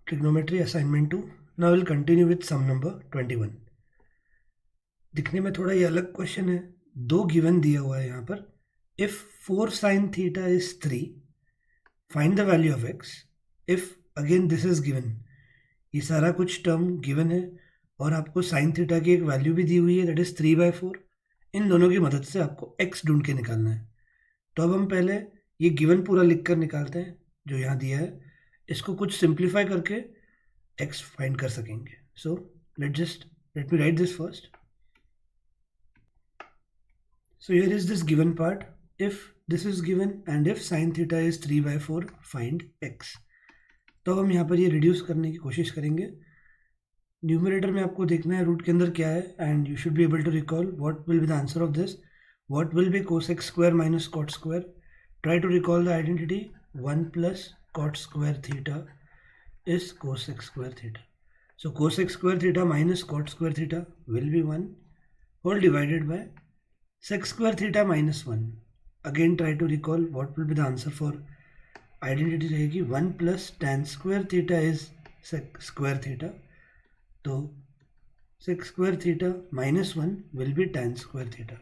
Trigonometry assignment 2. Now we'll continue with sum number 21. दिखने में थोड़ा ये अलग क्वेश्चन है. दो गिवन दिया हुआ है यहाँ पर. If 4 sin theta is 3, find the value of x. If again this is given. ये सारा कुछ टर्म गिवन है और आपको sin थीटा की एक वैल्यू भी दी हुई है, दैट इज 3/4. इन दोनों की मदद से आपको x ढूंढ के निकालना है. तो अब हम पहले ये गिवन पूरा लिख कर निकालते हैं जो यहाँ दिया है. इसको कुछ सिंप्लीफाई करके x फाइंड कर सकेंगे. सो let me write this first. So here is this given part. If this is given and if sin theta is 3/4, find x. तो हम यहाँ पर ये रिड्यूस करने की कोशिश करेंगे. न्यूमरेटर में आपको देखना है रूट के अंदर क्या है and you should be able to recall what will be the answer of this. What will be cos x square minus cot square. Try to recall the identity. 1 plus cot square theta is cos x square theta. So cos x square theta minus cot square theta will be 1 whole divided by sec square theta minus 1. Again try to recall what will be the answer for identity रहेगी 1 plus tan square theta is sec square theta. तो sec square theta minus 1 will be tan square theta.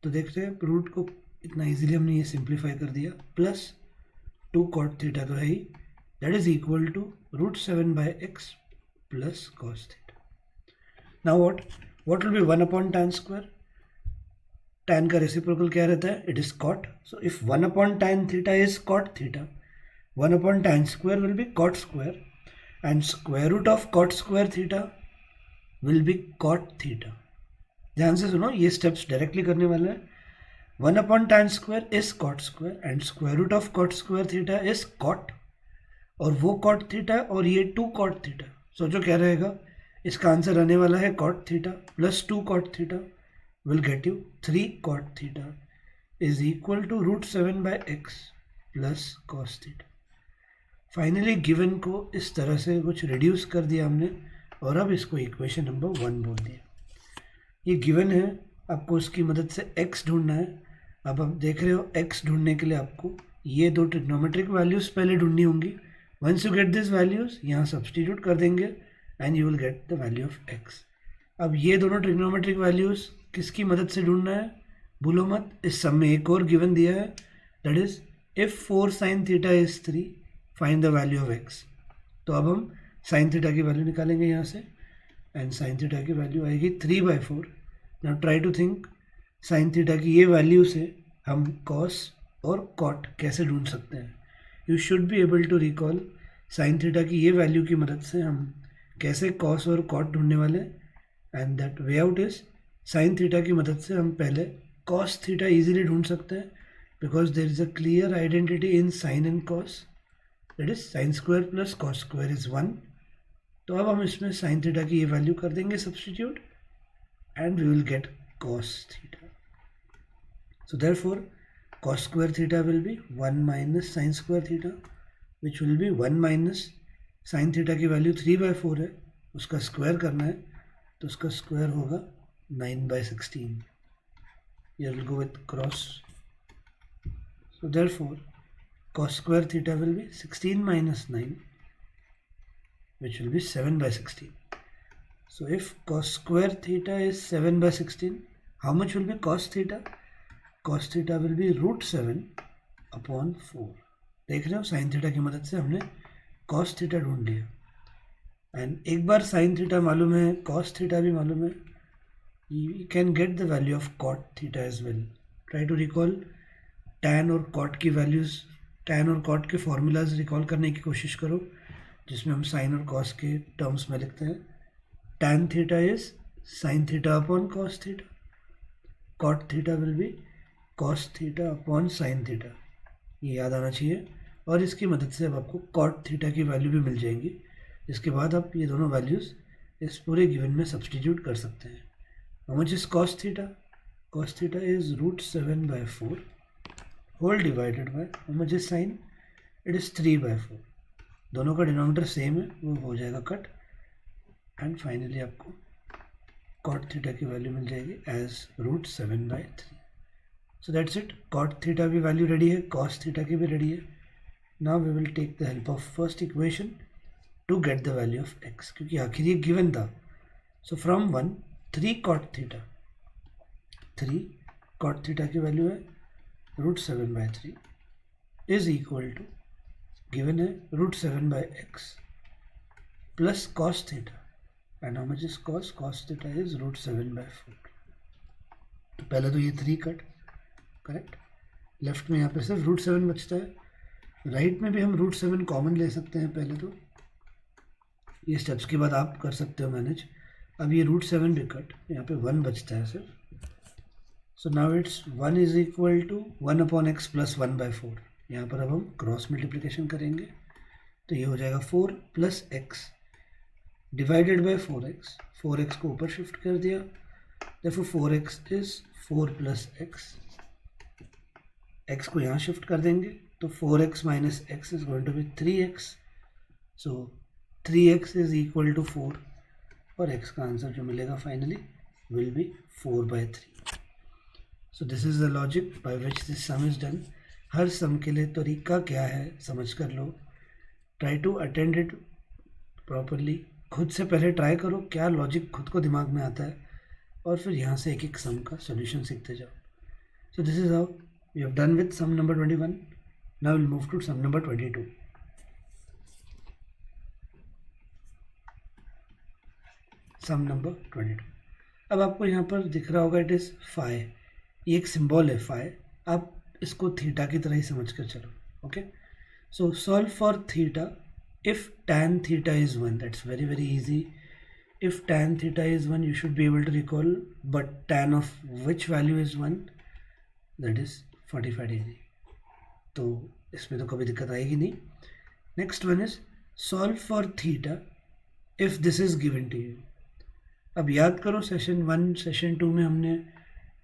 तो देखते हैं root को इतना easily हमने ये simplify कर दिया. प्लस 2 cot theta तो है ही, that is equal to √7/x plus cos theta. Now what will be 1/tan square. tan का रेसिप्रोकल क्या रहता है? It is cot. So if 1/tan theta is cot theta, 1/tan square will be cot square and square root of cot square theta will be cot theta. ध्यान से सुनो, ये steps directly करने वाले हैं. 1/tan square is cot square and square root of cot square theta is cot. और वो cot theta और ये 2 cot theta. सोचो क्या रहेगा. इसका आंसर आने वाला है cot theta plus 2 cot theta will get you 3 cot theta is equal to √7/x plus cos theta. Finally given को इस तरह से कुछ रिड्यूस कर दिया हमने और अब इसको इक्वेशन नंबर 1 बोल दिया. ये गिवन है, आपको उसकी मदद से x ढूंढना है. अब आप देख रहे हो x ढूंढने के लिए आपको ये दो ट्रिग्नोमेट्रिक वैल्यूज़ पहले ढूंढनी होंगी. Once you get this values यहाँ सब्सटीट्यूट कर देंगे and you will get the value of x. अब ये दोनों ट्रिग्नोमेट्रिक वैल्यूज़ किसकी मदद से ढूंढना है भूलो मत. इस सब में एक और गिवन दिया है, that is if 4 sin theta is 3, find the value of x. तो अब हम sin थीटा की वैल्यू निकालेंगे यहाँ से एंड sin थीटा की वैल्यू आएगी 3/4. Now try to think sin theta की ये वैल्यू से हम cos और cot कैसे ढूंढ सकते हैं. You should be able to recall sin theta की ये वैल्यू की मदद से हम कैसे cos और cot ढूंढने वाले. And that way out is sin theta की मदद से हम पहले cos थीटा इजीली ढूंढ सकते हैं because there is a clear identity in sin and cos, that is sin square plus cos square is 1. तो अब हम इसमें sin थीटा की ये वैल्यू कर देंगे substitute and we will get cos theta. So therefore cos square theta will be 1 minus sin square theta, which will be 1 minus sin theta की value 3/4 है, उसका स्क्वायर करना है तो उसका स्क्वायर होगा 9/16. Here we'll go with cross. So therefore cos square theta will be 16 minus 9, which will be 7/16. So if cos square theta is 7/16, how much will be cos theta? Cos theta will be √7/4. देख रहे हो, sin theta की मदद से हमने cos theta ढूंढ लिया. And एक बार sin theta मालूम है, cos theta भी मालूम है, you can get the value of cot theta as well. Try to recall tan और cot की वैल्यूज़, tan और cot के फॉर्मूलाज रिकॉल करने की कोशिश करो जिसमें हम sin और cos के टर्म्स में लिखते हैं. tan theta is sin theta upon cos theta. Cot theta will be cos theta upon sin theta. ये याद आना चाहिए. और इसकी मदद से अब आपको cot theta की वैल्यू भी मिल जाएंगी. इसके बाद आप ये दोनों वैल्यूज़ इस पूरे गिवन में सब्सटीट्यूट कर सकते हैं. How much is cos theta? Cos theta is √7/4 whole divided by how much is sin? It is 3/4. दोनों का डिनोमिनेटर सेम है, वो हो जाएगा कट. एंड फाइनली आपको cot थीटा की वैल्यू मिल जाएगी as √7/3. So that's it. cot theta की वैल्यू रेडी है, cos थीटा की भी रेडी है. Now we will take the help of first equation to get the value of x, क्योंकि आखिर ये गिवन था. So from 1 3 cot theta, 3 cot theta की वैल्यू है √7/3 इज इक्वल टू, गिवन है √7/x plus cos theta, and how much is cos theta is √7/4. तो पहले तो ये 3 कट, करेक्ट. लेफ्ट में यहाँ पे सिर्फ √7 बचता है. राइट में भी हम √7 कॉमन ले सकते हैं पहले तो. ये स्टेप्स के बाद आप कर सकते हो मैनेज. अब ये √7 भी कट, यहाँ पे 1 बचता है सिर्फ. So now it's 1 is equal to 1/x plus 1/4. यहाँ पर अब हम क्रॉस मल्टीप्लिकेशन करेंगे तो ये हो जाएगा 4 + x divided by 4x. 4x को ऊपर शिफ्ट कर दिया, therefore 4x is 4 + x. x को यहाँ शिफ्ट कर देंगे तो 4x minus x is going to be 3x. So 3x is equal to 4 और x का आंसर जो मिलेगा finally will be 4/3. So this is the logic by which this sum is done. हर सम के लिए तरीका क्या है समझ कर लो. Try to attend it properly. खुद से पहले ट्राई करो क्या लॉजिक खुद को दिमाग में आता है, और फिर यहाँ से एक एक सम का सॉल्यूशन सीखते जाओ. So this is how we have done with sum number 21. Now will move to sum number 22. Sum number 22. अब आपको यहाँ पर दिख रहा होगा इट इज़ फाई. ये एक सिंबल है फाई. आप इसको थीटा की तरह ही समझ कर चलो. Okay, so solve for theta if tan theta is 1. That's very easy. If tan theta is 1, you should be able to recall, but tan of which value is 1? That is 45 degree. तो इसमें तो कभी दिक्कत आएगी नहीं. Next one is solve for theta if this is given to you. अब याद करो सेशन 1 सेशन 2 में हमने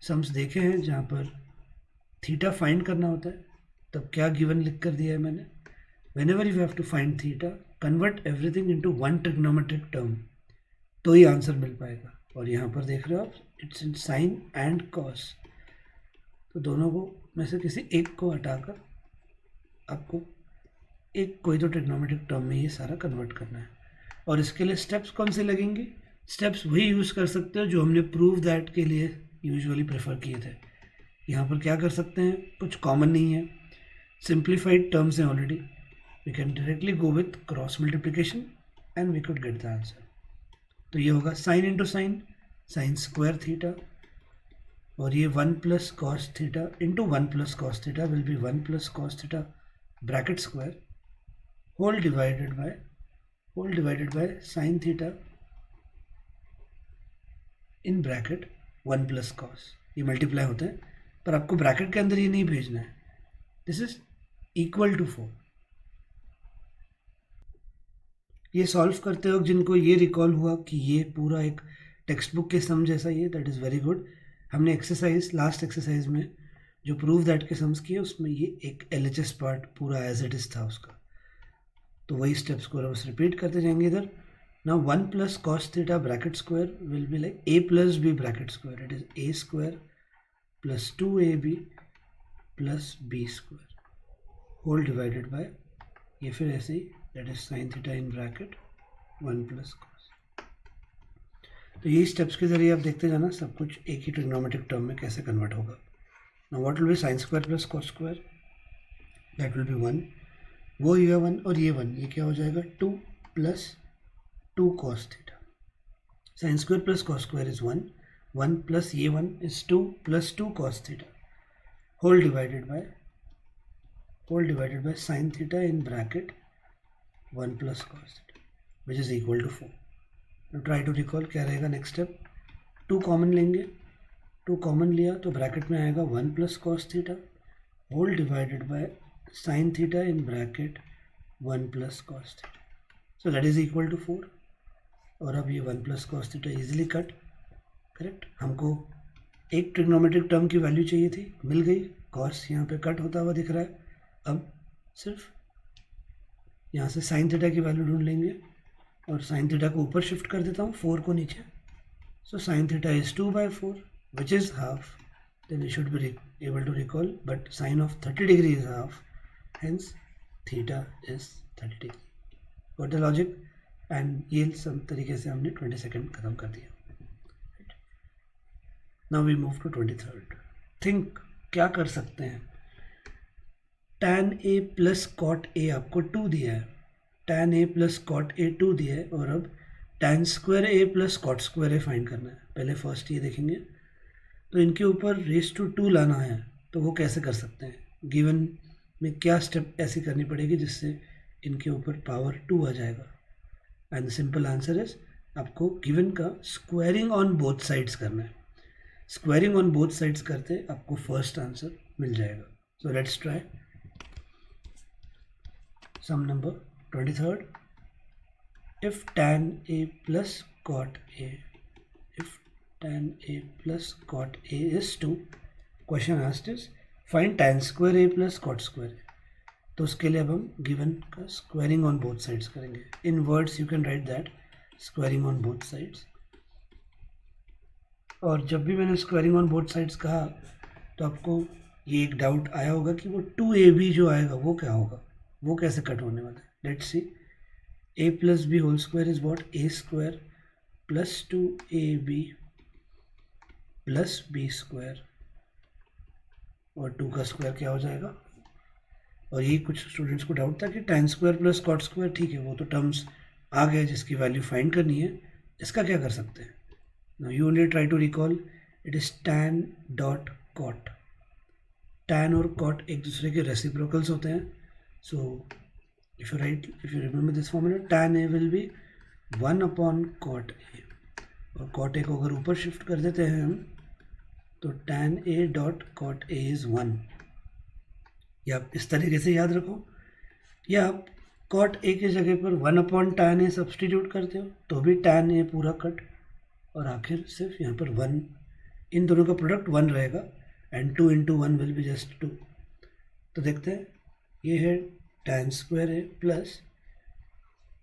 सम्स देखे हैं जहाँ पर थीटा फाइंड करना होता है. तब क्या गिवन लिख कर दिया है मैंने. Whenever you have to find theta, convert everything into one trigonometric term, तो ही आंसर मिल पाएगा. और यहाँ पर देख रहे हो आप it's in sine and cos. तो दोनों को में से किसी एक को हटाकर आपको एक कोई तो ट्रिग्नोमेट्रिक टर्म में ये सारा कन्वर्ट करना है. और इसके लिए स्टेप्स कौन से लगेंगे. स्टेप्स वही यूज़ कर सकते हो जो हमने प्रूव दैट के लिए यूजुअली प्रेफर किए थे. यहाँ पर क्या कर सकते हैं, कुछ कॉमन नहीं है, सिंप्लीफाइड टर्म्स हैं already. We can directly go with cross multiplication and we could get the answer. तो ये होगा sin into sin, sin square theta, और ये 1 + cos theta into 1 + cos theta will be 1 + cos theta bracket square whole divided by sin theta in bracket 1 + cos. ये multiply होते हैं पर आपको ब्रैकेट के अंदर ये नहीं भेजना है. This is equal to 4. ये सॉल्व करते वक्त जिनको ये रिकॉल हुआ कि ये पूरा एक टेक्स्ट बुक के सम जैसा ही है, दैट इज़ वेरी गुड. हमने एक्सरसाइज लास्ट एक्सरसाइज में जो प्रूव दैट के सम्स किए उसमें ये एक LHS पार्ट पूरा एज इट इज़ था उसका. तो वही स्टेप्स को बस रिपीट करते जाएंगे इधर. Now 1 + cos theta bracket square will be like a + b bracket square. It is a² + 2ab + b² whole divided by ये फिर ऐसे ही that is sin theta in bracket 1 + cos. तो यही स्टेप्स के जरिए आप देखते जाना सब कुछ एक ही ट्रिग्नोमेट्रिक टर्म में कैसे कन्वर्ट होगा. Now what will be sin square + cos square, that will be 1. वो ये 1 और ये 1, ये क्या हो जाएगा 2 + 2 cos theta. sin square + cos square is 1. 1 + ये 1 is 2 + 2 cos theta whole divided by sin theta in bracket 1 + cos theta which is equal to 4. Now try to recall क्या रहेगा नेक्स्ट स्टेप. 2 कॉमन लेंगे, 2 कॉमन लिया तो bracket में आएगा 1 + cos theta whole divided by sin theta in bracket 1 + cos theta. So that is equal to 4. और अब ये 1 + cos theta easily cut. Correct, हमको एक ट्रिग्नोमेट्रिक टर्म की वैल्यू चाहिए थी, मिल गई. cos यहाँ पे कट होता हुआ दिख रहा है. अब सिर्फ यहाँ से sin थीटा की वैल्यू ढूंढ लेंगे और sin थीटा को ऊपर शिफ्ट कर देता हूँ, 4 को नीचे. So sin theta is 2/4 which is half. Then you should be able to recall, but sin of 30 degree is half, hence theta is 30 degree. Got the logic? And ये सब तरीके से हमने 20 सेकेंड खत्म कर दिया। Now we move to 23rd। Think क्या कर सकते हैं। tan a plus cot a आपको 2 दिया है, tan a plus cot a 2 दिया है, और अब tan square A plus cot square a find करना है। पहले फर्स्ट ये देखेंगे, तो इनके ऊपर रेस टू 2 लाना है, तो वो कैसे कर सकते हैं। गिवन में क्या स्टेप ऐसी करनी पड़ेगी जिससे इनके ऊपर पावर 2 आ जाएगा। And the simple answer is, आपको गिवन का स्क्वायरिंग ऑन बोथ साइड्स करना है। स्क्वायरिंग ऑन बोथ साइड्स करते आपको फर्स्ट आंसर मिल जाएगा। So let's try sum number 23rd। if tan a plus cot a if tan a plus cot a is 2, question asked is find tan square a plus cot square a। तो उसके लिए अब हम given का squaring on both sides करेंगे। In words you can write that squaring on both sides. और जब भी मैंने स्क्वायरिंग ऑन बोथ साइड्स कहा तो आपको ये एक डाउट आया होगा कि वो 2ab जो आएगा वो क्या होगा, वो कैसे कट होने वाला है। Let's see, a plus b whole square is what? a square plus 2ab plus b square, और 2 का स्क्वायर क्या हो जाएगा। और ये कुछ स्टूडेंट्स को डाउट था कि tan square plus cot square, ठीक है वो तो टर्म्स आ गए जिसकी वैल्यू फाइंड करनी है, इसका क्या कर सकते हैं। Now you only try to recall, it is tan dot cot. tan और कॉट एक दूसरे के रेसिप्रोकल्स होते हैं। सो if you remember this formula, tan a will be 1 upon cot a, और cot a को अगर ऊपर शिफ्ट कर देते हैं हम तो tan a dot cot a is 1। या आप इस तरीके से याद रखो, या आप cot a की जगह पर 1 upon tan a सब्सटीट्यूट करते हो तो भी tan a पूरा कट, और आखिर सिर्फ यहाँ पर 1, इन दोनों का प्रोडक्ट 1 रहेगा, and 2 into 1 will be just 2। तो देखते हैं, ये है tan square A plus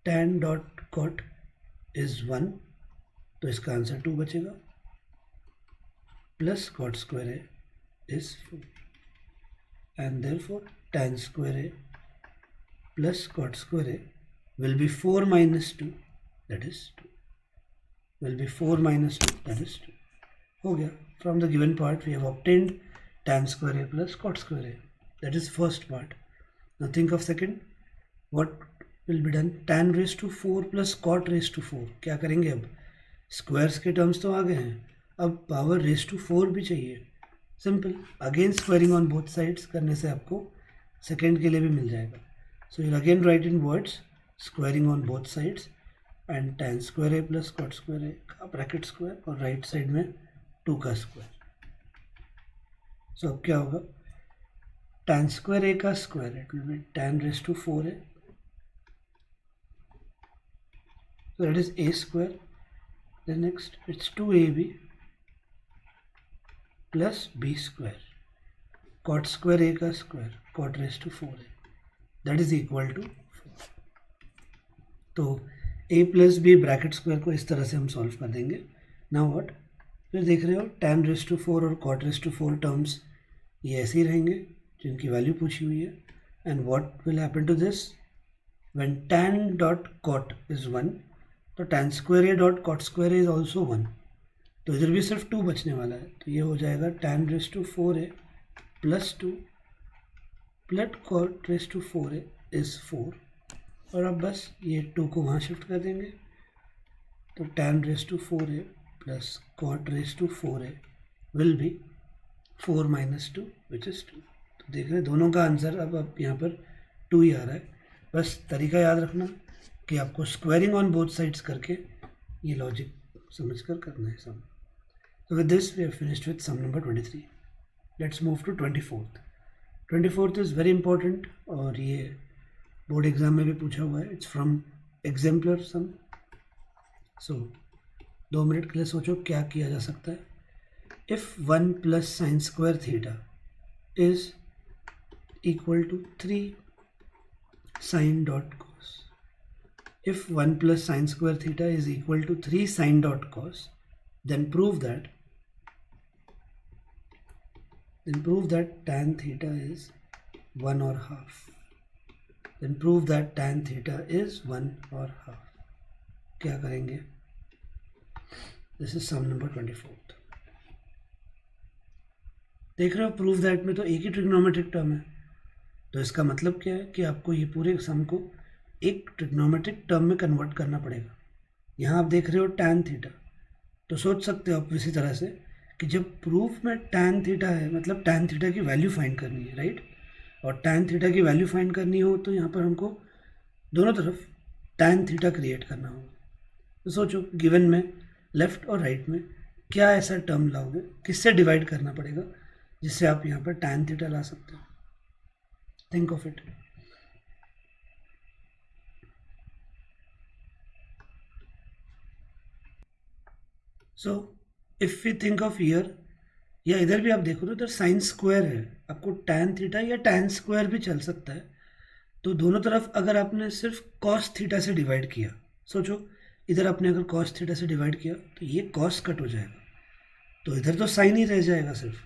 tan dot cot is 1, तो इसका आंसर 2 बचेगा, plus cot square a is 4, and therefore tan square A plus cot square a will be 4 minus 2, that is 2, will be 4 minus 2, that is 2। हो गया। From the given part we have obtained tan square A plus cot square a, that is first part. Now think of second, what will be done? tan raised to 4 plus cot raised to 4, क्या करेंगे अब, squares के terms तो आ गए हैं, अब power raised to 4 भी चाहिए। Simple, again squaring on both sides करने से आपको सेकेंड के लिए भी मिल जाएगा। So you again write in words squaring on both sides, and tan square A plus cot square A का ब्रैकेट स्क्वायर, और राइट साइड में 2 का स्क्वायर। सो अब क्या होगा, tan square a का square, it will be tan raised to 4a, so that is a square। Then next it's 2ab plus b square, cot square a का square, cot raised to 4a, that is equal to 4। तो a plus b bracket square को इस तरह से हम solve कर देंगे। Now what, फिर देख रहे हो tan raised to 4 और cot raised to 4 टर्म्स ये ऐसे ही रहेंगे जिनकी वैल्यू पूछी हुई है। And what will happen to this, when tan dot cot is 1, तो tan square a dot cot square a is also 1, तो इधर भी सिर्फ 2 बचने वाला है, तो ये हो जाएगा tan raise to 4a plus 2 प्लस cot raise to 4a is 4, और अब बस ये 2 को वहाँ शिफ्ट कर देंगे, तो tan raise to 4a plus cot raise to 4a will be 4 minus 2 which is 2। तो देख रहे हैं दोनों का आंसर अब यहाँ पर 2 ही आ रहा है। बस तरीका याद रखना कि आपको स्क्वायरिंग ऑन बोथ साइड्स करके ये लॉजिक समझ कर करना है सम। तो with this we have finished with sum number 23। Let's move to 24th। 24th is very important, और ये बोर्ड एग्जाम में भी पूछा हुआ है। It's from exemplar sum. So 2 minute के लिए सोचो क्या किया जा सकता है। If 1 plus sin square theta is equal to 3 sin dot cos, if 1 plus sin square theta is equal to 3 sin dot cos, then prove that tan theta is 1 or half. Then prove that tan theta is 1 और half. क्या करेंगे? This is sum number 24। देख रहे हो prove that में तो एक ही trigonometric term है, तो इसका मतलब क्या है कि आपको ये पूरे सम को एक ट्रिग्नोमेट्रिक टर्म में कन्वर्ट करना पड़ेगा। यहाँ आप देख रहे हो tan थीटा, तो सोच सकते हो आप इसी तरह से कि जब प्रूफ में tan थीटा है मतलब tan थीटा की वैल्यू फाइंड करनी है, राइट? और tan थीटा की वैल्यू फाइंड करनी हो तो यहाँ पर हमको दोनों तरफ tan थीटा क्रिएट करना होगा। तो सोचो गिवन में लेफ्ट और राइट में क्या ऐसा टर्म लाओगे, किससे डिवाइड करना पड़ेगा जिससे आप यहाँ पर tan थीटा ला सकते हो? Think of it. So if we think of here, या इधर भी आप देखो तो इधर साइन स्क्वायर है, आपको tan थीटा या tan स्क्वायर भी चल सकता है। तो दोनों तरफ अगर आपने सिर्फ cos थीटा से डिवाइड किया, सोचो इधर आपने अगर cos थीटा से डिवाइड किया तो ये cos कट हो जाएगा, तो इधर तो साइन ही रह जाएगा, सिर्फ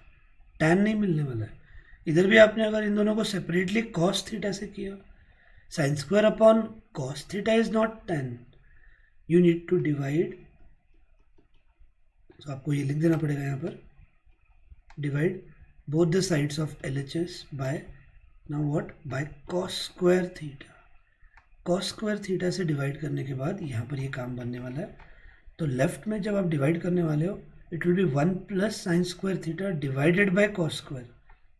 tan नहीं मिलने वाला है। इधर भी आपने अगर इन दोनों को सेपरेटली cos थीटा से किया, sine square upon cos theta is not tan, you need to divide. तो आपको ये लिख देना पड़ेगा यहाँ पर, divide both the sides of LHS by, now what, by cos square theta. cos square theta से डिवाइड करने के बाद यहाँ पर ये काम बनने वाला है। तो लेफ्ट में जब आप डिवाइड करने वाले हो it will be 1 plus sign square theta divided by cos square,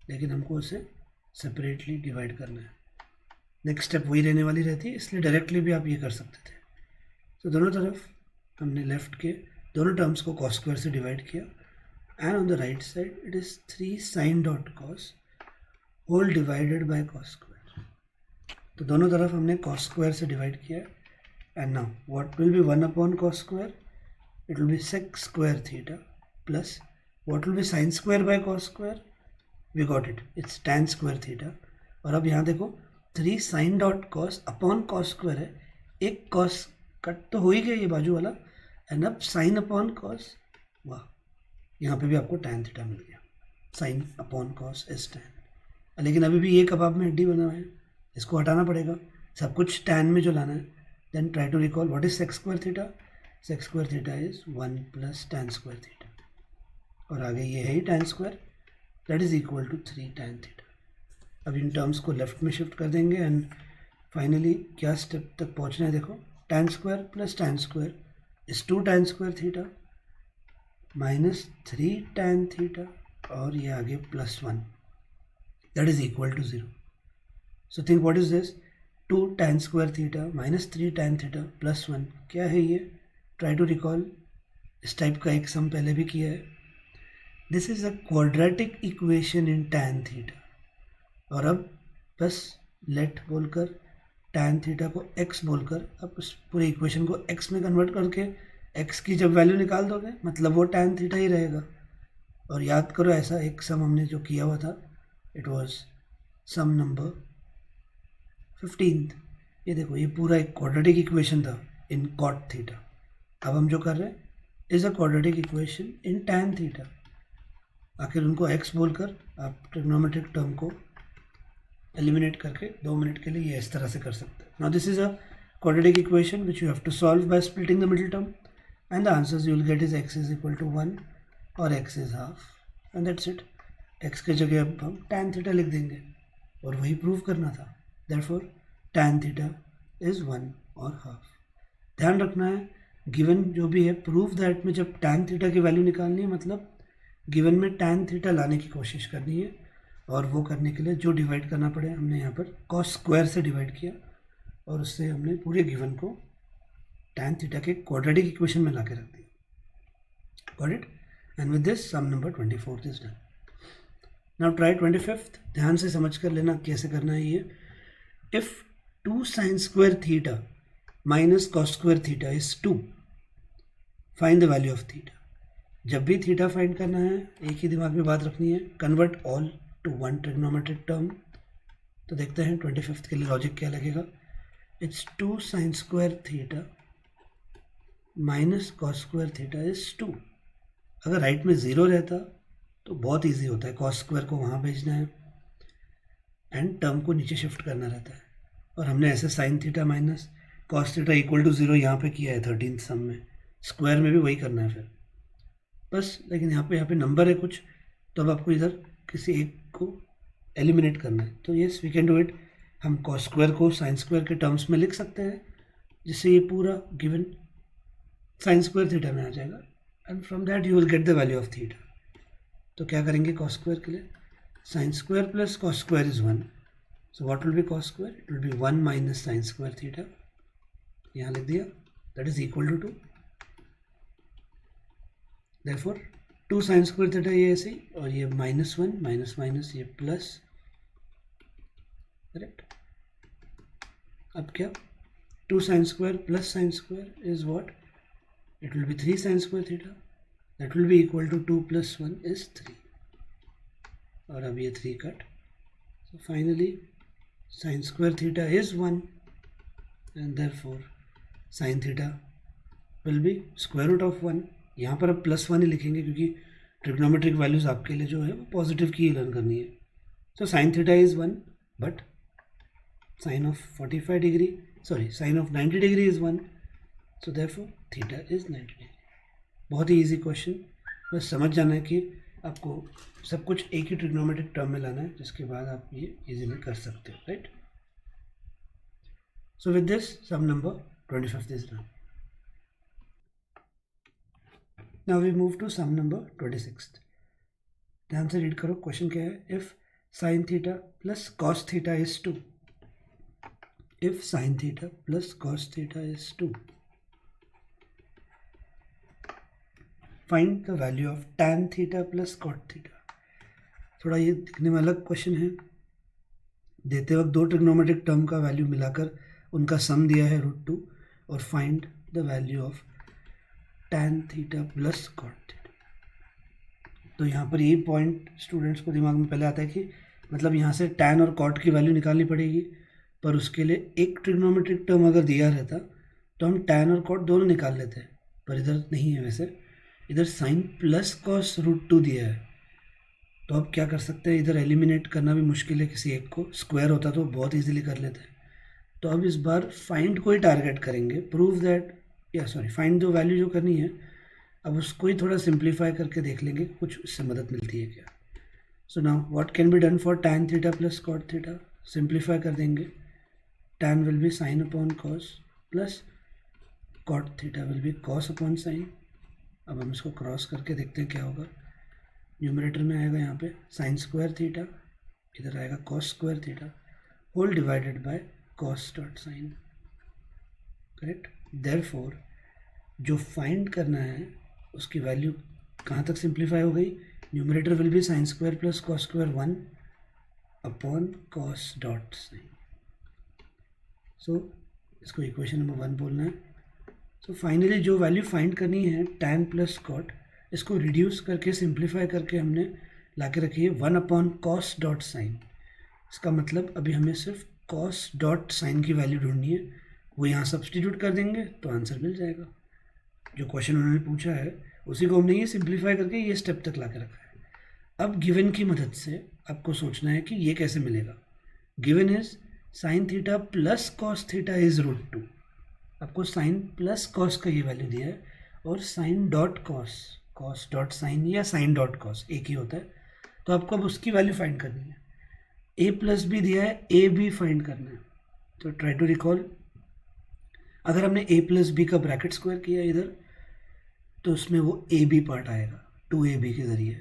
लेकिन हमको उसे सेपरेटली डिवाइड करना है। नेक्स्ट स्टेप वही रहने वाली रहती है, इसलिए डायरेक्टली भी आप ये कर सकते थे। तो दोनों तरफ हमने लेफ्ट के दोनों टर्म्स को cos स्क्वायर से डिवाइड किया, and on the right side it is 3 sin dot cos whole divided by cos square. तो दोनों तरफ हमने cos स्क्वायर से डिवाइड किया, and now what will be 1 upon cos square, it will be sec square theta plus what will be sin square by cos square, we got it, it's tan square theta. और अब यहाँ देखो 3 sin dot cos upon cos square है, एक cos cut तो हो ही गया ये बाजू वाला, एंड अब sin अपॉन cos, वाह, यहाँ पे भी आपको tan थीटा मिल गया, sin upon cos is tan। लेकिन अभी भी ये कबाब में हड्डी बना है, इसको हटाना पड़ेगा, सब कुछ tan में जो लाना है। Then try to recall what is sec square theta, sec square theta is 1 plus tan square theta, और आगे ये है ही tan square, that is equal to 3 tan theta. अब इन टर्म्स को लेफ्ट में शिफ्ट कर देंगे, एंड फाइनली क्या स्टेप तक पहुँचना है देखो, tan square plus tan square is 2 tan square theta minus 3 tan theta, और ये आगे plus 1, that is equal to 0। So think what is this, 2 tan square theta minus 3 tan theta plus 1, क्या है ये? ट्राई टू रिकॉल, इस type का एक sum पहले भी किया है। This is a quadratic equation in tan theta, और अब बस लेट बोलकर tan थीटा को x बोलकर अब उस पूरे इक्वेशन को x में कन्वर्ट करके x की जब वैल्यू निकाल दोगे मतलब वो tan थीटा ही रहेगा। और याद करो ऐसा एक सम हमने जो किया हुआ था, इट वाज सम नंबर 15। ये देखो ये पूरा एक क्वाड्रेटिक इक्वेशन था इन cot थीटा। अब हम जो कर रहे हैं is a quadratic equation in tan theta. आखिर उनको x बोलकर आप ट्रिग्नोमेट्रिक टर्म को एलिमिनेट करके 2 मिनट के लिए ये इस तरह से कर सकते हैं। Now this is a quadratic equation which you have to solve by splitting the middle term, and the answers you will get is x is equal to 1 और x is half, and that's it। x के जगह अब हम tan theta लिख देंगे और वही prove करना था, therefore tan थीटा is 1 और हाफ। ध्यान रखना है गिवन जो भी है प्रूव दैट में जब tan थीटा की वैल्यू निकालनी है मतलब गिवन में tan थीटा लाने की कोशिश करनी है, और वो करने के लिए जो डिवाइड करना पड़े हमने यहाँ पर cos स्क्वायर से डिवाइड किया, और उससे हमने पूरे गिवन को tan थीटा के क्वाड्रेटिक इक्वेशन में ला के रख दिया। Got it? And with this sum number 24 is done. Now try 25th, ध्यान से समझ कर लेना कैसे करना है ये। If 2 sin square theta minus cos square theta is 2, find the value of theta. जब भी थीटा फाइंड करना है एक ही दिमाग में बात रखनी है, convert all to one trigonometric term. तो देखते हैं 25th के लिए लॉजिक क्या लगेगा। It's 2 sin square theta minus cos square theta is 2। अगर राइट में 0 रहता तो बहुत इजी होता है, cos स्क्वायर को वहाँ भेजना है एंड टर्म को नीचे शिफ्ट करना रहता है। और हमने ऐसे sine theta minus cos theta equal to 0 यहाँ पे किया है 13th सम में, स्क्वायर में भी वही करना है फिर बस। लेकिन यहाँ पे नंबर है कुछ, तो अब आपको इधर किसी एक को एलिमिनेट करना है। तो yes we can do it. हम कॉस स्क्वायर को साइन स्क्वायर के टर्म्स में लिख सकते हैं, जिससे ये पूरा गिवन साइन स्क्वायर थीटा में आ जाएगा and from that you will get the value of theta. तो क्या करेंगे कॉस स्क्वायर के लिए, sine square plus cos square is 1, so what will be cos square, it will be 1 minus sine square theta, यहाँ लिख दिया, that is equal to 2। Therefore 2 sine square theta ये ऐसे ही, और ये -1 माइनस माइनस ये प्लस, करेक्ट। अब क्या 2 sine square plus sine square is what, it will be 3 sin square theta, that will be equal to 2 plus 1 is 3, और अब ये 3 cut, so finally sin square theta is 1 and therefore sin theta will be square root of 1। यहाँ पर अब +1 ही लिखेंगे क्योंकि trigonometric values आपके लिए जो है वो पॉजिटिव की ही लर्न करनी है। so sin theta is 1 but sin of 45 degree, sorry sin of 90 degree is 1, so therefore theta is 90 degree. बहुत ही इजी क्वेश्चन, बस समझ जाना है कि आपको सब कुछ एक ही ट्रिग्नोमेट्रिक टर्म में लाना है, जिसके बाद आप ये इजीली कर सकते हो, right. So with this sum number 25 is done. Now we move to sum number 26। ध्यान से रीड करो, क्वेश्चन क्या है, if sine theta plus cos theta is 2, if sine theta plus cos theta is 2, find the value of tan theta plus cot theta. थोड़ा ये दिखने में अलग क्वेश्चन है, देते वक्त दो ट्रिग्नोमेट्रिक टर्म का वैल्यू मिलाकर उनका सम दिया है √2, और find the value of tan theta plus cot theta. तो यहाँ पर ये पॉइंट स्टूडेंट्स को दिमाग में पहले आता है कि मतलब यहाँ से tan और कॉट की वैल्यू निकालनी पड़ेगी, पर उसके लिए एक ट्रिग्नोमेट्रिक टर्म अगर दिया रहता तो हम tan और कॉट दोनों निकाल लेते, पर इधर नहीं है। वैसे इधर साइन प्लस कॉस √2 दिया है, तो अब क्या कर सकते हैं, इधर एलिमिनेट करना भी मुश्किल है किसी एक को, स्क्वायर होता तो बहुत इजीली कर लेते हैं। तो अब इस बार फाइंड को ही टारगेट करेंगे, प्रूव दैट, या सॉरी फाइंड जो वैल्यू जो करनी है, अब उसको ही थोड़ा सिंप्लीफाई करके देख लेंगे कुछ इससे मदद मिलती है क्या। So now what can be done for tan theta plus cot theta, simplify कर देंगे, tan will be sine upon cos plus cot theta will be cos upon sine. अब हम इसको क्रॉस करके देखते हैं क्या होगा। न्यूमरेटर में आएगा यहाँ पे साइन स्क्वायर थीटा, इधर आएगा cos square theta, whole divided by cos dot sine, correct. Therefore जो फाइंड करना है उसकी वैल्यू कहाँ तक सिंप्लीफाई हो गई, numerator will be sine square plus cos square 1 upon cos dot sine. So इसको इक्वेशन नंबर 1 बोलना है। सो फाइनली जो वैल्यू फाइंड करनी है tan प्लस कॉट, इसको रिड्यूस करके सिंप्लीफाई करके हमने ला के रखी है 1 अपॉन कॉस डॉट साइन। इसका मतलब अभी हमें सिर्फ कॉस डॉट साइन की वैल्यू ढूंढनी है, वो यहाँ सब्सटीट्यूट कर देंगे तो आंसर मिल जाएगा। जो क्वेश्चन उन्होंने पूछा है उसी को हमने ये सिंप्लीफाई करके ये स्टेप तक ला के रखा है। अब गिवन की मदद से आपको सोचना है कि ये कैसे मिलेगा। Given is sine theta plus cos theta is √2, आपको साइन प्लस कॉस का ये वैल्यू दिया है, और sine dot cos, cos dot sine या साइन डॉट कॉस एक ही होता है, तो आपको अब उसकी वैल्यू फाइंड करनी है। ए प्लस बी दिया है, ए बी फाइंड करना है। तो ट्राई टू रिकॉल, अगर हमने ए प्लस बी का ब्रैकेट स्क्वायर किया इधर, तो उसमें वो ए बी पार्ट आएगा 2ab के ज़रिए,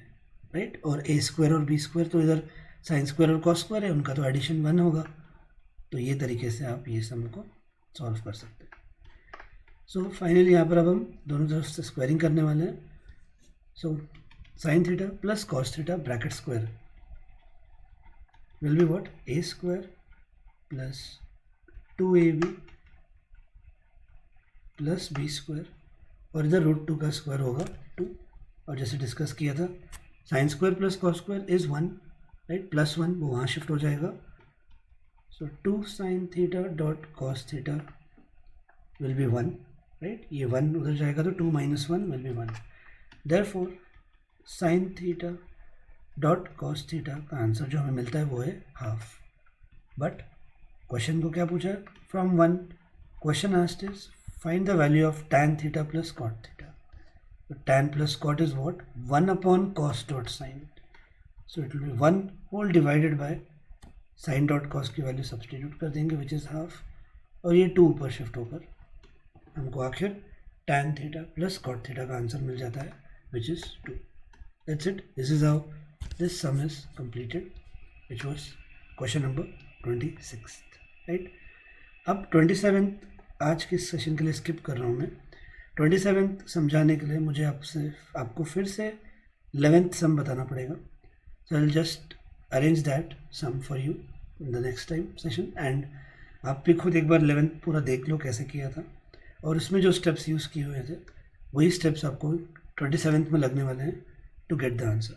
राइट। और ए स्क्वायर और बी स्क्वायर तो इधर साइन स्क्वायर और कॉस स्क्वायर है, उनका तो एडिशन 1 होगा। तो ये तरीके से आप ये सम को सॉल्व कर सकते हैं। सो फाइनली यहाँ पर अब हम दोनों तरफ से स्क्वायरिंग करने वाले हैं। So sine theta plus cos theta bracket square will be what, a square plus 2ab plus b square, और इधर √2 का स्क्वायर होगा 2, और जैसे डिस्कस किया था sign square plus cos square is 1, right, +1 वो वहाँ शिफ्ट हो जाएगा। सो 2 sine theta dot cos theta will be 1, right, ये 1 उधर जाएगा तो 2 - 1 will be 1। Therefore sine theta dot cos theta का आंसर जो हमें मिलता है वो है हाफ, बट क्वेश्चन को क्या पूछा है, from 1 question asked is find the value of tan theta plus cot theta. Tan plus cot is what? 1 upon cos dot sin. So it will be 1 whole divided by sin dot cos की value substitute कर देंगे विच is half, और ये 2 ऊपर shift होकर हमको आखिर tan theta plus cot theta का आंसर मिल जाता है विच is 2. That's it. This is how this sum is completed, which was question number 26. Right? अब 27th आज के सेशन के लिए स्किप कर रहा हूँ मैं. 27th समझाने के लिए मुझे आपको फिर से 11th सम बताना पड़ेगा. So I will just arrange that sum for you in the next time session, and आप भी खुद एक बार 11th पूरा देख लो कैसे किया था, और उसमें जो स्टेप्स यूज़ किए हुए थे वही स्टेप्स आपको 27th में लगने वाले हैं टू गेट द आंसर.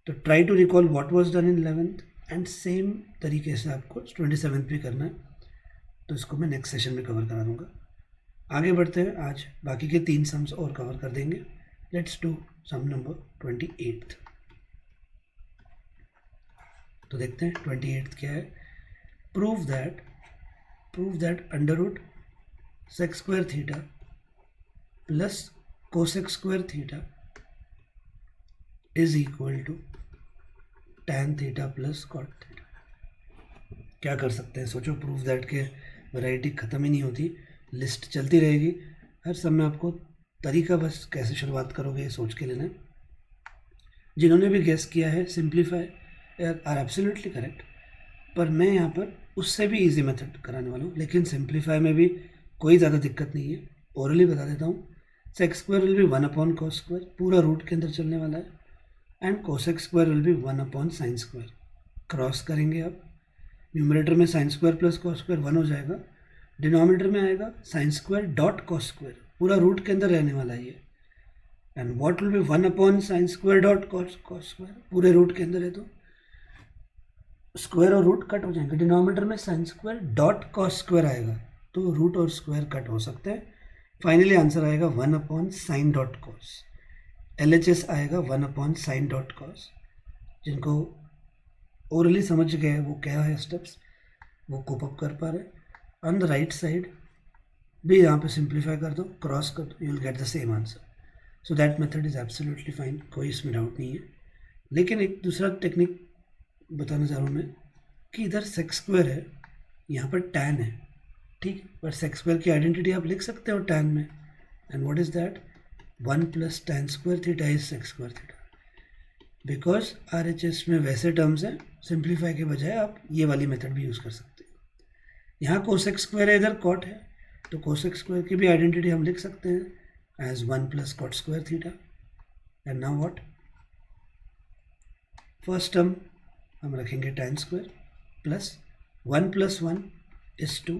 तो try to recall what was done in 11th, and same तरीके से आपको 27th भी करना है. तो इसको मैं नेक्स्ट सेशन में कवर करा दूँगा. आगे बढ़ते हैं, आज बाकी के 3 सम्स और कवर कर देंगे. Let's do sum number 28. तो देखते हैं 28 क्या है. Prove that under root sec square theta plus cosec square theta is equal to tan theta plus cot theta. क्या कर सकते हैं सोचो. प्रूव दैट के वैरायटी ख़त्म ही नहीं होती, लिस्ट चलती रहेगी. हर समय आपको तरीका बस कैसे शुरुआत करोगे ये सोच के लेना. जिन्होंने भी गेस किया है सिंप्लीफाई आर एब्सोल्युटली करेक्ट, पर मैं यहाँ पर उससे भी इजी मेथड कराने वाला हूँ. लेकिन सिंप्लीफाई में भी कोई ज़्यादा दिक्कत नहीं है, ओरली बता देता हूँ. Sec square will be 1 upon cos square, पूरा रूट के अंदर चलने वाला है, and cosec square will be 1 upon sine square. Cross करेंगे आप, न्यूमरेटर में sine square plus cos square 1 हो जाएगा, डिनोमिनेटर में आएगा sine square dot cos square, पूरा रूट के अंदर रहने वाला है ये, and what will be 1 upon sine square dot cos square, पूरे रूट के अंदर है तो स्क्वायर और रूट कट हो जाएंगे. डिनोमिनेटर में sine square dot cos square आएगा, तो रूट और स्क्वायर कट हो सकते हैं. फाइनली आंसर आएगा 1 upon sign dot cos. LHS आएगा 1 अपॉन साइन डॉट कॉस. जिनको ओरली समझ गए वो क्या है स्टेप्स, वो कोप अप कर पा रहे. ऑन द राइट साइड भी यहाँ पे सिंप्लीफाई कर दो, क्रॉस कर दो, you will get the same answer. So that method is absolutely fine, कोई इसमें डाउट नहीं है. लेकिन एक दूसरा टेक्निक बताना चाह रहा हूँ मैं कि इधर सेक स्क्वायर है, यहाँ पर tan है, ठीक है, पर सेक स्क्वायर की आइडेंटिटी आप लिख सकते हो tan में, and what is that 1 plus tan square theta is sec square theta. Because RHS में वैसे टर्म्स हैं, सिंप्लीफाई के बजाय आप ये वाली मेथड भी यूज़ कर सकते हो. यहाँ कोसेक स्क्वायर है, इधर कॉट है, तो कोसेक स्क्वायर की भी आइडेंटिटी हम लिख सकते हैं as 1 plus cot square theta. And now what, first term हम रखेंगे tan square plus 1 plus 1 is 2,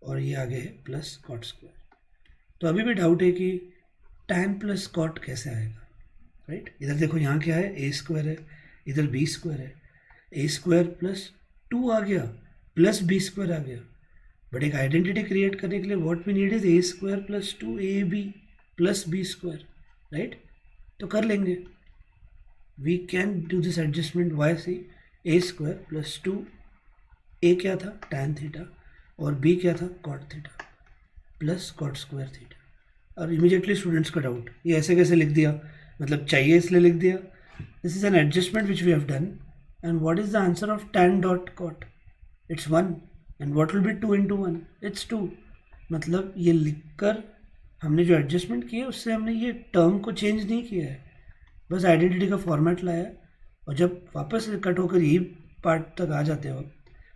और ये आगे है प्लस कॉट स्क्वायर. तो अभी भी डाउट है कि tan प्लस कॉट कैसे आएगा, राइट. इधर देखो यहाँ क्या है, a स्क्वायर है, इधर b स्क्वायर है, a स्क्वायर प्लस 2 आ गया प्लस b स्क्वायर आ गया. बट एक आइडेंटिटी क्रिएट करने के लिए what we need is a square plus 2ab plus b square, right. तो कर लेंगे, we can do this adjustment. Why see a square plus 2, a क्या था tan थीटा और b क्या था cot theta plus cot square theta. और immediately students का डाउट, ये ऐसे कैसे लिख दिया, मतलब चाहिए इसलिए लिख दिया. This is an adjustment which we have done, and what is the answer of tan dot cot, it's 1, and what will be 2 into 1, it's 2. मतलब ये लिखकर हमने जो एडजस्टमेंट किया उससे हमने ये टर्म को चेंज नहीं किया है, बस आइडेंटिटी का फॉर्मेट लाया. और जब वापस कट होकर यही पार्ट तक आ जाते हो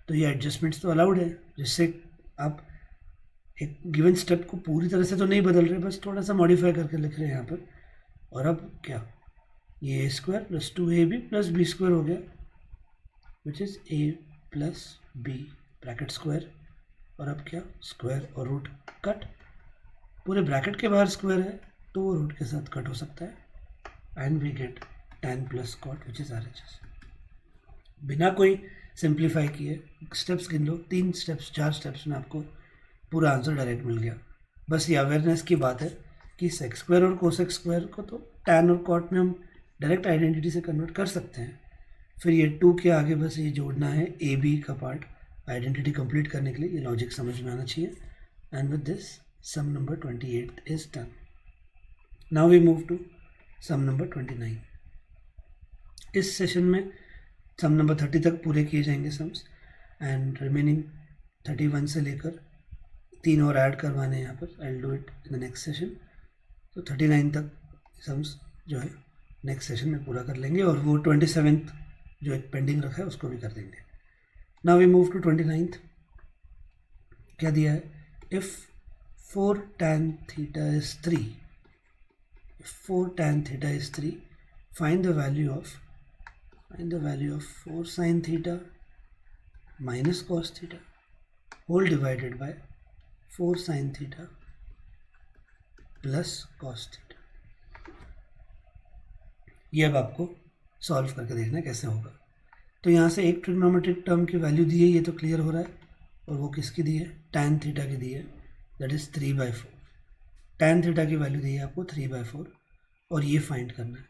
तो ये एडजस्टमेंट्स तो अलाउड है, जिससे आप एक गिवन स्टेप को पूरी तरह से तो नहीं बदल रहे, बस थोड़ा सा मॉडिफाई करके लिख रहे हैं यहाँ पर. और अब क्या, ये a square plus 2ab plus b square हो गया, which is a plus b bracket square. और अब क्या, स्क्वायर और रूट कट, पूरे ब्रैकेट के बाहर स्क्वायर है तो वो रूट के साथ कट हो सकता है, and we get tan plus cot which is RHS. बिना कोई सिंप्लीफाई किए स्टेप्स गिन लो, 3 स्टेप्स 4 स्टेप्स में आपको पूरा आंसर डायरेक्ट मिल गया. बस ये अवेयरनेस की बात है कि सेक स्क्वायर और कोसेक स्क्वायर को तो tan और कॉट में हम डायरेक्ट आइडेंटिटी से कन्वर्ट कर सकते हैं. फिर ये 2 के आगे बस ये जोड़ना है AB का पार्ट आइडेंटिटी कंप्लीट करने के लिए ये लॉजिक समझ में आना चाहिए. And with this sum number 28 is done. Now we move to sum number 29. इस सेशन में सम नंबर 30 तक पूरे किए जाएंगे सम्स, एंड रिमेनिंग 31 से लेकर 3 और ऐड करवाने हैं यहाँ पर. I will do it in the next session. तो 39 तक सम्स जो है नेक्स्ट सेशन में पूरा कर लेंगे, और वो 27th जो एक पेंडिंग रखा है उसको भी कर देंगे. Now we move to 29th. क्या दिया है? If 4 tan theta is 3, if 4 tan theta is 3, find the value of 4 sin theta minus cos theta whole divided by 4 sin theta plus cos theta. ये अब आपको सॉल्व करके देखना है कैसे होगा. तो यहाँ से एक ट्रिग्नोमेट्रिक टर्म की वैल्यू दी है, ये तो क्लियर हो रहा है, और वो किसकी दी है? tan थीटा की दी है, दैट इज़ 3/4. tan थीटा की वैल्यू दी है आपको 3/4, और ये फाइंड करना है.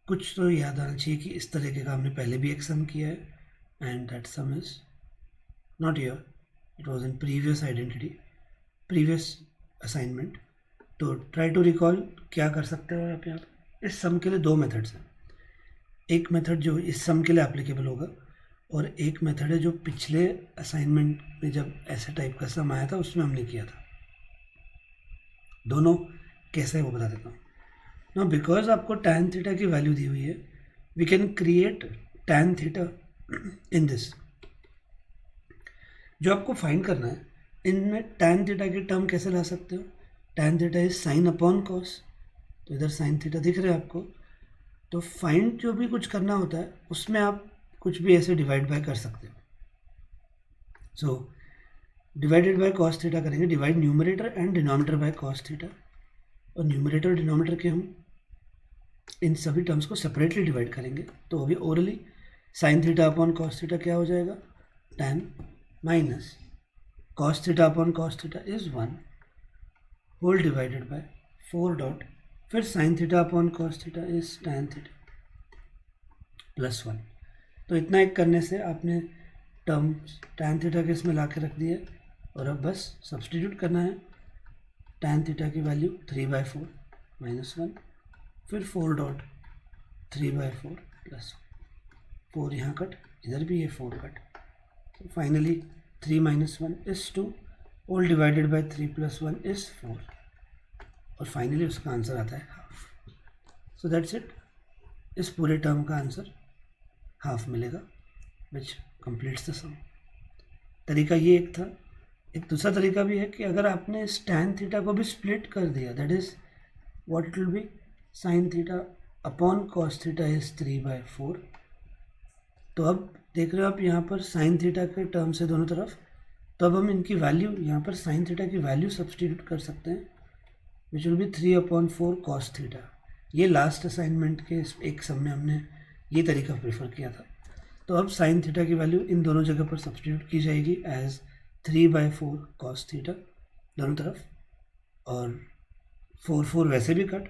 कुछ तो याद आना चाहिए कि इस तरीके का हमने पहले भी एक सम किया है, and that some is not here, it was in previous assignment. तो ट्राई टू रिकॉल क्या कर सकते हो आप यहाँ. इस सम के लिए 2 मेथड्स हैं. एक मेथड जो इस सम के लिए एप्लीकेबल होगा, और एक मेथड है जो पिछले असाइनमेंट में जब ऐसे टाइप का सम आया था उसमें हमने किया था. दोनों कैसे है वो बता देता हूँ. नाउ बिकॉज आपको tan थीटा की वैल्यू दी हुई है, we can create tan theta in this. जो आपको फाइंड करना है, इनमें tan थीटा की टर्म कैसे ला सकते हो? tan theta is sine upon cos. तो इधर साइन थीटा दिख रहा है आपको. तो फाइंड जो भी कुछ करना होता है उसमें आप कुछ भी ऐसे डिवाइड बाय कर सकते हो. So divided by cos theta करेंगे, divide numerator and denominator by cos theta. और न्यूमरेटर और डिनोमिनेटर के हम इन सभी टर्म्स को सेपरेटली डिवाइड करेंगे. तो अभी orally sine theta upon cos theta क्या हो जाएगा? tan minus cos theta upon cos theta is 1 whole divided by 4 dot, फिर sine theta upon cos theta is tan theta plus 1. तो इतना एक करने से आपने टर्म tan थीटा के इसमें ला के रख दिया, और अब बस सब्सटीट्यूट करना है. tan थीटा की वैल्यू 3/4 माइनस 1, फिर 4 डॉट 3/4 प्लस 4, यहाँ कट, इधर भी ये 4 कट. तो finally 3 minus 1 is 2 whole divided by 3 plus 1 is 4, और फाइनली उसका आंसर आता है हाफ. So that's it. इस पूरे टर्म का आंसर हाफ मिलेगा, विच कंप्लीट्स द सम. तरीका ये एक था. एक दूसरा तरीका भी है कि अगर आपने इस tan थीटा को भी स्प्लिट कर दिया, that is what it will be sign theta upon cos theta is 3/4. तो अब देख रहे हो आप यहाँ पर साइन थीटा के टर्म से दोनों तरफ, तो अब हम इनकी वैल्यू यहाँ पर साइन थीटा की वैल्यू सब्सटीट्यूट कर सकते हैं, विच विल बी 3/4 कॉस थीटा. ये लास्ट असाइनमेंट के एक सम में हमने ये तरीका प्रेफर किया था. तो अब साइन थीटा की वैल्यू इन दोनों जगह पर सब्सटीट्यूट की जाएगी एज 3/4 कॉस थीटा दोनों तरफ, और 4 वैसे भी कट,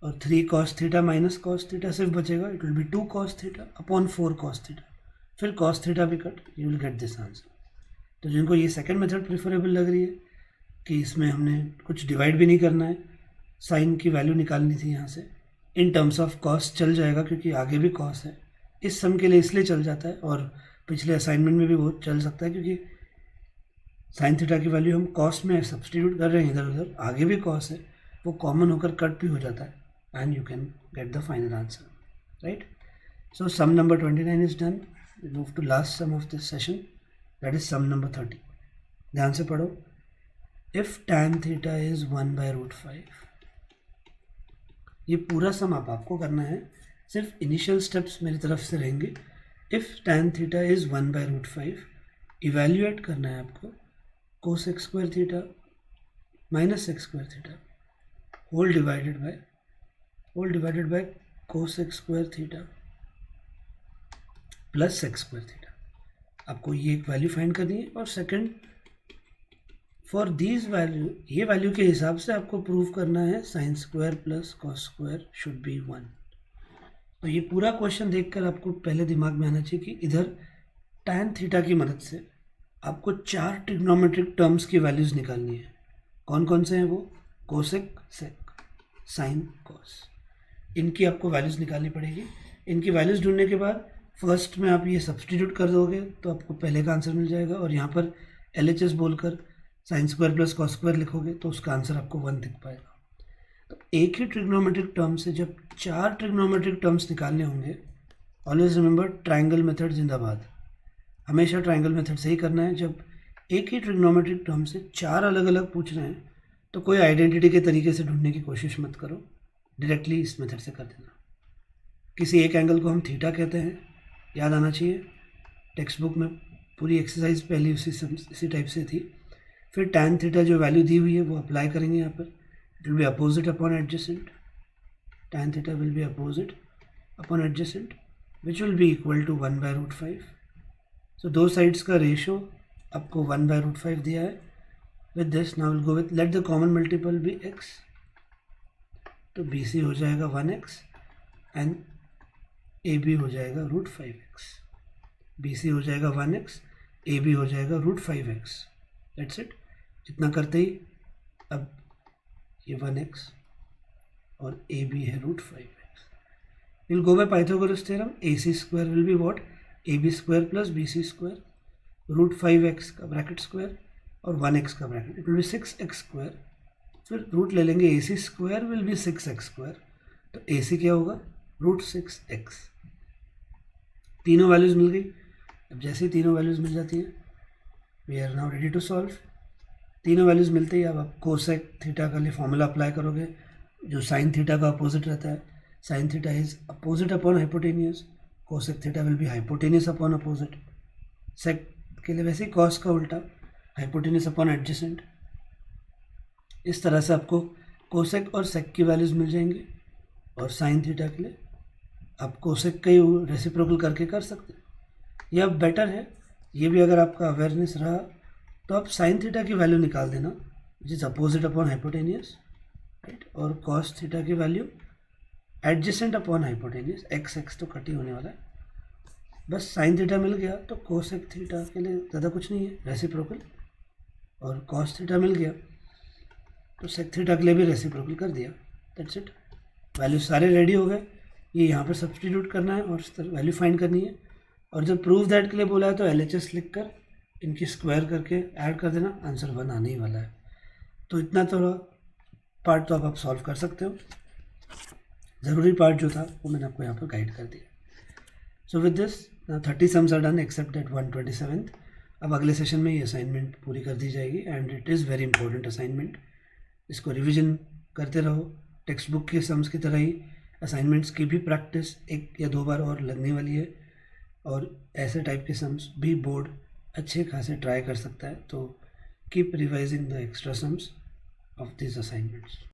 और 3 cos theta minus cos theta सिर्फ बचेगा, it will be 2 cos theta upon 4 cos theta, फिर कॉस थीटा भी cut, you will get this answer. तो जिनको ये सेकंड मेथड प्रेफरेबल लग रही है कि इसमें हमने कुछ डिवाइड भी नहीं करना है, साइन की वैल्यू निकालनी थी यहाँ से, इन टर्म्स ऑफ कॉस चल जाएगा क्योंकि आगे भी कॉस है. इस सम के लिए इसलिए चल जाता है, और पिछले असाइनमेंट में भी वो चल सकता है क्योंकि साइन थीटा की वैल्यू हम कॉस में सब्सटीट्यूट कर रहे हैं, इधर उधर आगे भी कॉस है, वो कॉमन होकर कट भी हो जाता है, and you can get the final answer, right. So sum number 29 is done. We move to last sum of this session, that is sum number 30. ध्यान से पढ़ो. इफ tan थीटा इज 1/√5, ये पूरा सम आपको करना है, सिर्फ इनिशियल स्टेप्स मेरी तरफ से रहेंगे. If tan theta is 1/√5, evaluate करना है आपको cos x² theta minus x² theta whole divided by cos x² theta plus x² theta. आपको ये एक वैल्यू फाइंड करनी है, और सेकंड फॉर दीज वैल्यू, ये वैल्यू के हिसाब से आपको प्रूव करना है sine square plus cos square should be 1. तो ये पूरा क्वेश्चन देखकर आपको पहले दिमाग में आना चाहिए कि इधर tan थीटा की मदद से आपको 4 ट्रिग्नोमेट्रिक टर्म्स की वैल्यूज़ निकालनी है। कौन कौन से हैं वो? कोसेक, सेक, साइन, कॉस। इनकी आपको वैल्यूज़ निकालनी पड़ेगी। इनकी वैल्यूज़ ढूंढने के बाद फर्स्ट में आप ये सब्सटीट्यूट कर दोगे तो आपको पहले का आंसर मिल जाएगा, और यहाँ पर LHS बोलकर sign square plus cos square लिखोगे तो उसका आंसर आपको 1 दिख पाएगा। तो एक ही ट्रिग्नोमेट्रिक टर्म से जब 4 ट्रिग्नोमेट्रिक टर्म्स निकालने होंगे, ऑलवेज रिमेंबर ट्राइंगल मेथड जिंदाबाद। हमेशा ट्राइंगल मेथड से ही करना है। जब एक ही ट्रिग्नोमेट्रिक टर्म से 4 अलग अलग पूछ रहे हैं तो कोई आइडेंटिटी के तरीके से ढूंढने की कोशिश मत करो, डायरेक्टली इस मेथड से कर देना। किसी एक एंगल को हम थीटा कहते हैं, याद आना चाहिए। टेक्स्ट बुक में पूरी एक्सरसाइज पहले इसी टाइप से थी। फिर टैन थीटा जो वैल्यू दी हुई है वो अप्लाई करेंगे यहाँ पर। It will be opposite upon adjacent. Tan theta will be opposite upon adjacent which will be equal to 1/√5। So दो साइड्स का रेशो आपको 1/√5 दिया है। With this now will go with let the common multiple be x। तो BC हो जाएगा 1x and AB हो जाएगा √5x। BC हो जाएगा 1x, AB हो जाएगा √5x। That's it. इतना करते ही अब ये 1x और AB है √5x। Will go by Pythagoras theorem. AC square will be what? AB square plus BC square, √5x का ब्रैकेट स्क्वायर और 1x का bracket, it will B 6x square. फिर रूट ले लेंगे, AC square will B 6x square. तो AC क्या होगा? √6x। तीनों वैल्यूज़ मिल गई। अब जैसे ही तीनों वैल्यूज़ मिल जाती हैं, we are now ready to solve. तीनों वैल्यूज़ मिलते ही अब आप कोसेक थीटा का लिए फॉर्मूला अप्लाई करोगे, जो साइन थीटा का अपोजिट रहता है। Sine theta is opposite upon hypotenuse, cosec theta will be hypotenuse upon opposite. Sec के लिए वैसे ही कॉस का उल्टा, हाइपोटेनियस अपॉन एडजेसेंट। इस तरह से आपको कोसेक और सेक की वैल्यूज़ मिल जाएंगी। और साइन थीटा के लिए आप कोसेक का ही रेसिप्रोकल करके कर सकते हैं, या बेटर है ये भी अगर आपका अवेयरनेस रहा तो आप साइन थीटा की वैल्यू निकाल देना which is opposite upon hypotenuse, right. और कॉस थीटा की value adjacent upon hypotenuse, x तो कट ही होने वाला है। बस साइन थीटा मिल गया तो कोसेक थीटा के लिए ज़्यादा कुछ नहीं है, रेसिप्रोकल। और कॉस थीटा मिल गया तो सेक थीटा के लिए भी रेसिप्रोकल कर दिया। That's it. वैल्यू सारे रेडी हो गए। ये यहाँ पर सब्सटीट्यूट करना है और वैल्यू फाइंड करनी है। और जब प्रूफ दैट के लिए बोला है तो LHS लिख कर इनकी स्क्वायर करके ऐड कर देना, आंसर 1 आने ही वाला है। तो इतना थोड़ा पार्ट तो आप सॉल्व कर सकते हो। ज़रूरी पार्ट जो था वो मैंने आपको यहाँ पर गाइड कर दिया। So with this 30 sums are done except that 127th। अब अगले सेशन में ये असाइनमेंट पूरी कर दी जाएगी and it is very important assignment. इसको रिविजन करते रहो। टेक्स्ट बुक के सम्स की तरह ही असाइनमेंट्स की भी प्रैक्टिस 1 या 2 बार और लगने वाली है, और ऐसे टाइप के सम्स भी बोर्ड अच्छे खासे ट्राई कर सकता है। तो keep revising the extra sums of this assignments.